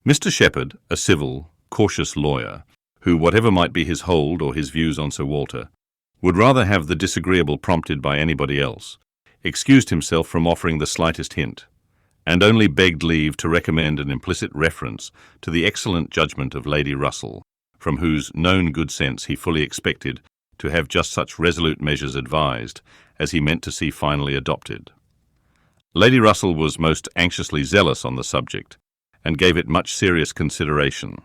Mr. Shepherd, a civil, cautious lawyer, who, whatever might be his hold or his views on Sir Walter, would rather have the disagreeable prompted by anybody else, excused himself from offering the slightest hint, and only begged leave to recommend an implicit reference to the excellent judgment of Lady Russell, from whose known good sense he fully expected to have just such resolute measures advised as he meant to see finally adopted. Lady Russell was most anxiously zealous on the subject, and gave it much serious consideration.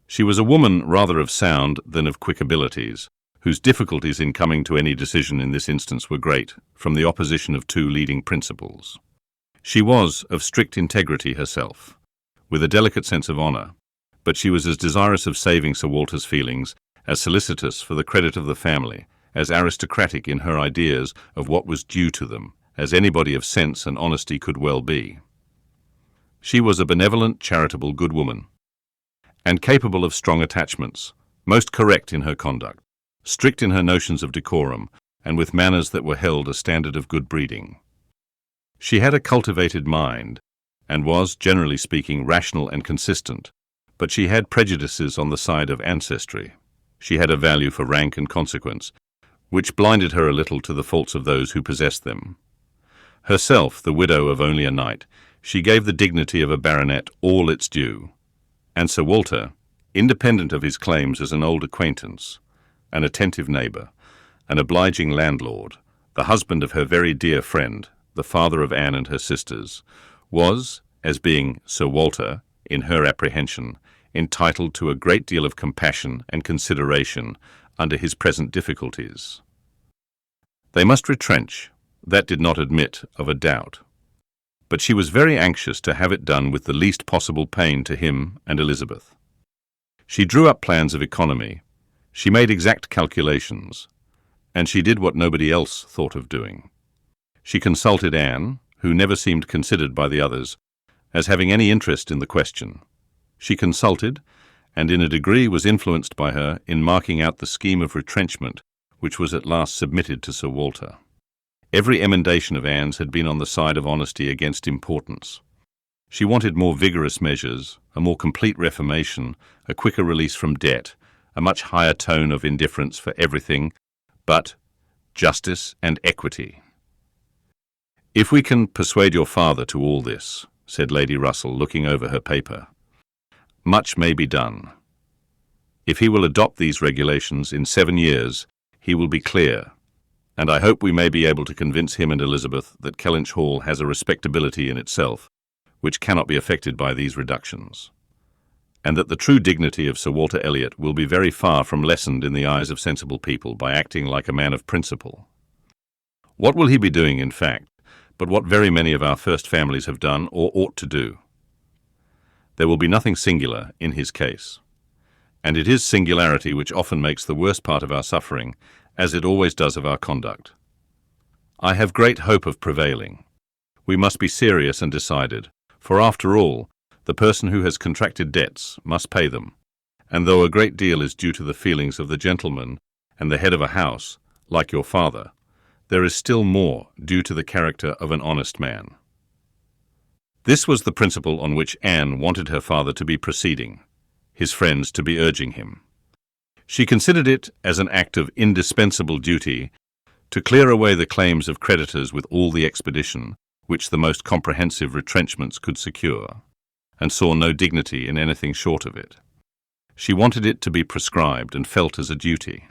She was a woman rather of sound than of quick abilities, whose difficulties in coming to any decision in this instance were great, from the opposition of two leading principles. She was of strict integrity herself, with a delicate sense of honour, but she was as desirous of saving Sir Walter's feelings, as solicitous for the credit of the family, as aristocratic in her ideas of what was due to them, as anybody of sense and honesty could well be. She was a benevolent, charitable, good woman, and capable of strong attachments, most correct in her conduct, strict in her notions of decorum, and with manners that were held a standard of good breeding. She had a cultivated mind, and was, generally speaking, rational and consistent, but she had prejudices on the side of ancestry. She had a value for rank and consequence, which blinded her a little to the faults of those who possessed them. Herself, the widow of only a knight, she gave the dignity of a baronet all its due, and Sir Walter, independent of his claims as an old acquaintance, an attentive neighbour, an obliging landlord, the husband of her very dear friend, the father of Anne and her sisters, was, as being Sir Walter, in her apprehension, entitled to a great deal of compassion and consideration under his present difficulties. They must retrench, that did not admit of a doubt. But she was very anxious to have it done with the least possible pain to him and Elizabeth. She drew up plans of economy, she made exact calculations, and she did what nobody else thought of doing. She consulted Anne, who never seemed considered by the others as having any interest in the question. She consulted, and in a degree was influenced by her in marking out the scheme of retrenchment which was at last submitted to Sir Walter. Every emendation of Anne's had been on the side of honesty against importance. She wanted more vigorous measures, a more complete reformation, a quicker release from debt, a much higher tone of indifference for everything but justice and equity. "If we can persuade your father to all this," said Lady Russell, looking over her paper, "much may be done. If he will adopt these regulations in 7 years, he will be clear, and I hope we may be able to convince him and Elizabeth that Kellynch Hall has a respectability in itself, which cannot be affected by these reductions, and that the true dignity of Sir Walter Elliot will be very far from lessened in the eyes of sensible people by acting like a man of principle. What will he be doing, in fact, but what very many of our first families have done or ought to do? There will be nothing singular in his case, and it is singularity which often makes the worst part of our suffering, as it always does of our conduct. I have great hope of prevailing. We must be serious and decided, for after all, the person who has contracted debts must pay them, and though a great deal is due to the feelings of the gentleman and the head of a house, like your father, there is still more due to the character of an honest man." This was the principle on which Anne wanted her father to be proceeding, his friends to be urging him. She considered it as an act of indispensable duty to clear away the claims of creditors with all the expedition which the most comprehensive retrenchments could secure, and saw no dignity in anything short of it. She wanted it to be prescribed and felt as a duty.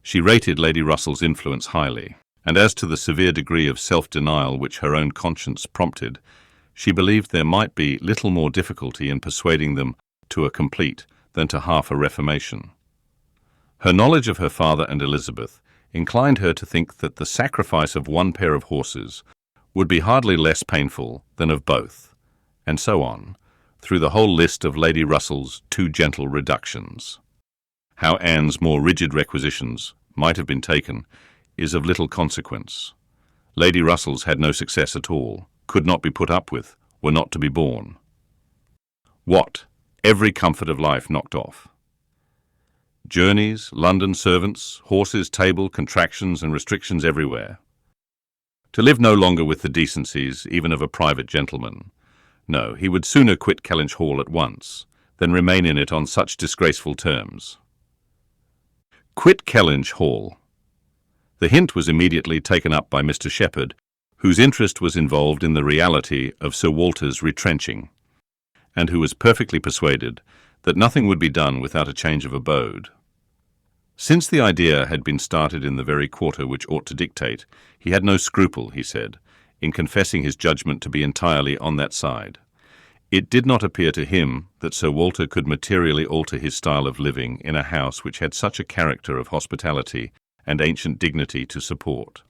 She rated Lady Russell's influence highly, and as to the severe degree of self-denial which her own conscience prompted, she believed there might be little more difficulty in persuading them to a complete than to half a reformation. Her knowledge of her father and Elizabeth inclined her to think that the sacrifice of one pair of horses would be hardly less painful than of both, and so on, through the whole list of Lady Russell's too gentle reductions. How Anne's more rigid requisitions might have been taken is of little consequence. Lady Russell's had no success at all, could not be put up with, were not to be borne. What? Every comfort of life knocked off. Journeys, London servants, horses, table, contractions and restrictions everywhere. To live no longer with the decencies even of a private gentleman, No, he would sooner quit Kellynch Hall at once than remain in it on such disgraceful terms. Quit Kellynch Hall. The hint was immediately taken up by Mr. Shepherd, whose interest was involved in the reality of Sir Walter's retrenching, and who was perfectly persuaded that nothing would be done without a change of abode. Since the idea had been started in the very quarter which ought to dictate, he had no scruple, he said, in confessing his judgment to be entirely on that side. It did not appear to him that Sir Walter could materially alter his style of living in a house which had such a character of hospitality and ancient dignity to support.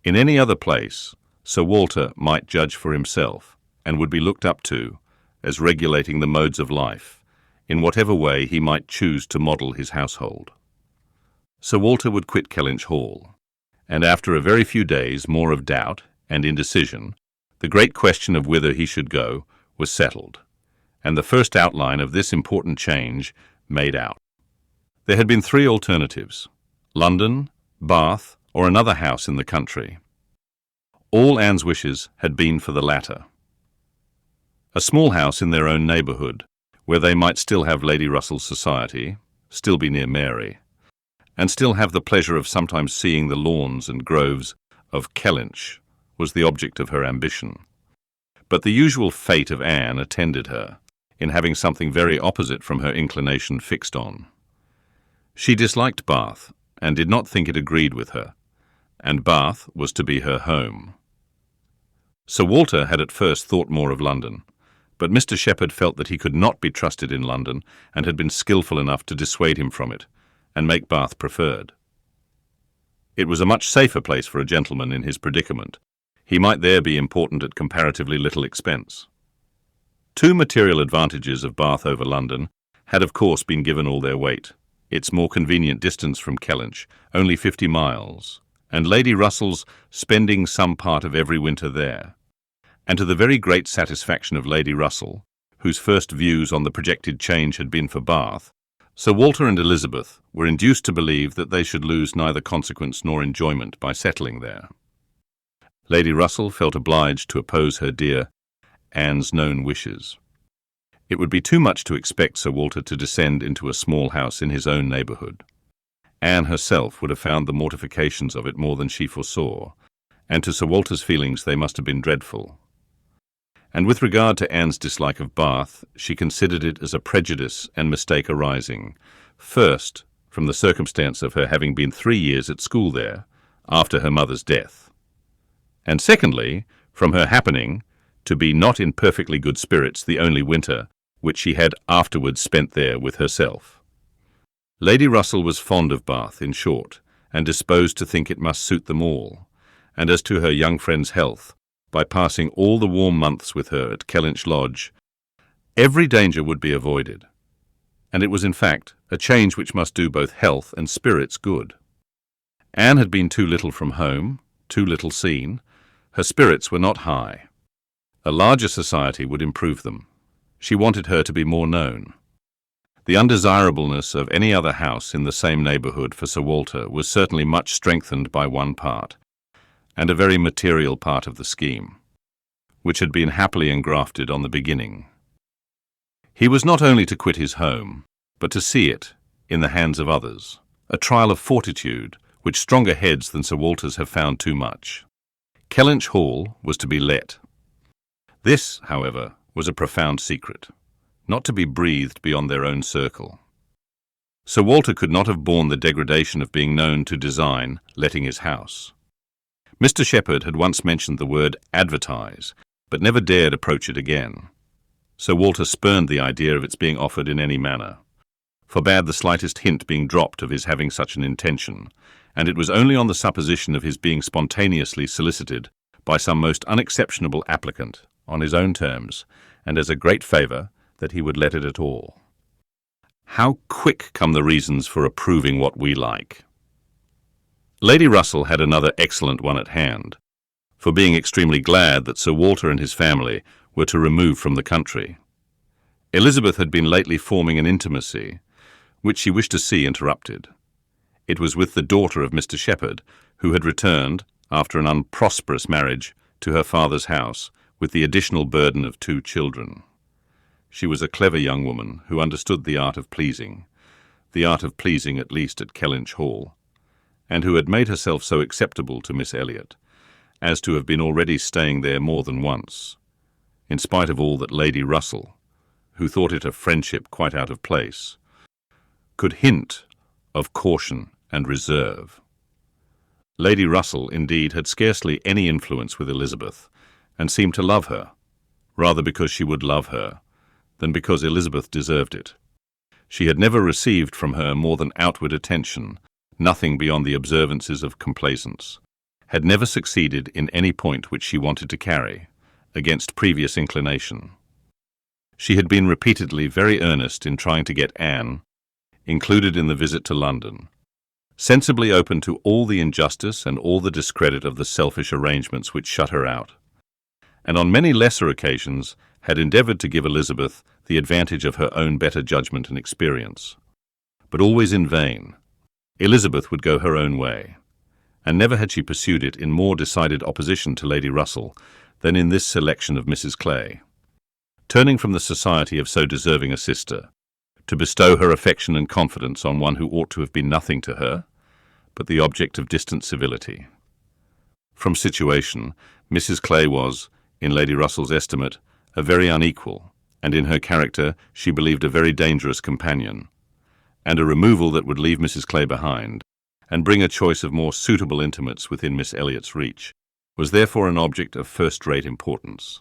In any other place, Sir Walter might judge for himself, and would be looked up to as regulating the modes of life, in whatever way he might choose to model his household. Sir Walter would quit Kellynch Hall, and after a very few days more of doubt and indecision, the great question of whither he should go was settled, and the first outline of this important change made out. There had been three alternatives: London, Bath, or another house in the country. All Anne's wishes had been for the latter. A small house in their own neighbourhood, where they might still have Lady Russell's society, still be near Mary, and still have the pleasure of sometimes seeing the lawns and groves of Kellynch, was the object of her ambition. But the usual fate of Anne attended her, in having something very opposite from her inclination fixed on. She disliked Bath, and did not think it agreed with her, and Bath was to be her home. Sir Walter had at first thought more of London, but Mr. Shepherd felt that he could not be trusted in London, and had been skilful enough to dissuade him from it, and make Bath preferred. It was a much safer place for a gentleman in his predicament. He might there be important at comparatively little expense. Two material advantages of Bath over London had of course been given all their weight: its more convenient distance from Kellynch, only 50 miles, and Lady Russell's spending some part of every winter there, and to the very great satisfaction of Lady Russell, whose first views on the projected change had been for Bath, Sir Walter and Elizabeth were induced to believe that they should lose neither consequence nor enjoyment by settling there. Lady Russell felt obliged to oppose her dear Anne's known wishes. It would be too much to expect Sir Walter to descend into a small house in his own neighbourhood. Anne herself would have found the mortifications of it more than she foresaw, and to Sir Walter's feelings they must have been dreadful. And with regard to Anne's dislike of Bath, she considered it as a prejudice and mistake arising, first, from the circumstance of her having been 3 years at school there, after her mother's death, and secondly, from her happening to be not in perfectly good spirits the only winter which she had afterwards spent there with herself. Lady Russell was fond of Bath, in short, and disposed to think it must suit them all, and as to her young friend's health, by passing all the warm months with her at Kellynch Lodge, every danger would be avoided, and it was in fact a change which must do both health and spirits good. Anne had been too little from home, too little seen. Her spirits were not high. A larger society would improve them. She wanted her to be more known. The undesirableness of any other house in the same neighbourhood for Sir Walter was certainly much strengthened by one part, and a very material part of the scheme, which had been happily engrafted on the beginning. He was not only to quit his home, but to see it in the hands of others, a trial of fortitude which stronger heads than Sir Walter's have found too much. Kellynch Hall was to be let. This, however, was a profound secret, not to be breathed beyond their own circle. Sir Walter could not have borne the degradation of being known to design letting his house. Mr. Shepherd had once mentioned the word advertise, but never dared approach it again. Sir Walter spurned the idea of its being offered in any manner, forbade the slightest hint being dropped of his having such an intention, and it was only on the supposition of his being spontaneously solicited by some most unexceptionable applicant, on his own terms, and as a great favour, that he would let it at all. How quick come the reasons for approving what we like! Lady Russell had another excellent one at hand, for being extremely glad that Sir Walter and his family were to remove from the country. Elizabeth had been lately forming an intimacy, which she wished to see interrupted. It was with the daughter of Mr. Shepherd, who had returned, after an unprosperous marriage, to her father's house, with the additional burden of 2 children. She was a clever young woman who understood the art of pleasing at least at Kellynch Hall, and who had made herself so acceptable to Miss Elliot as to have been already staying there more than once, in spite of all that Lady Russell, who thought it a friendship quite out of place, could hint of caution and reserve. Lady Russell, indeed, had scarcely any influence with Elizabeth, and seemed to love her, rather because she would love her, than because Elizabeth deserved it. She had never received from her more than outward attention, nothing beyond the observances of complaisance, had never succeeded in any point which she wanted to carry, against previous inclination. She had been repeatedly very earnest in trying to get Anne included in the visit to London, sensibly open to all the injustice and all the discredit of the selfish arrangements which shut her out, and on many lesser occasions had endeavoured to give Elizabeth the advantage of her own better judgment and experience. But always in vain. Elizabeth would go her own way, and never had she pursued it in more decided opposition to Lady Russell than in this selection of Mrs. Clay. Turning from the society of so deserving a sister, to bestow her affection and confidence on one who ought to have been nothing to her, but the object of distant civility. From situation, Mrs. Clay was, in Lady Russell's estimate, a very unequal, and in her character she believed a very dangerous companion, and a removal that would leave Mrs. Clay behind, and bring a choice of more suitable intimates within Miss Elliot's reach, was therefore an object of first-rate importance.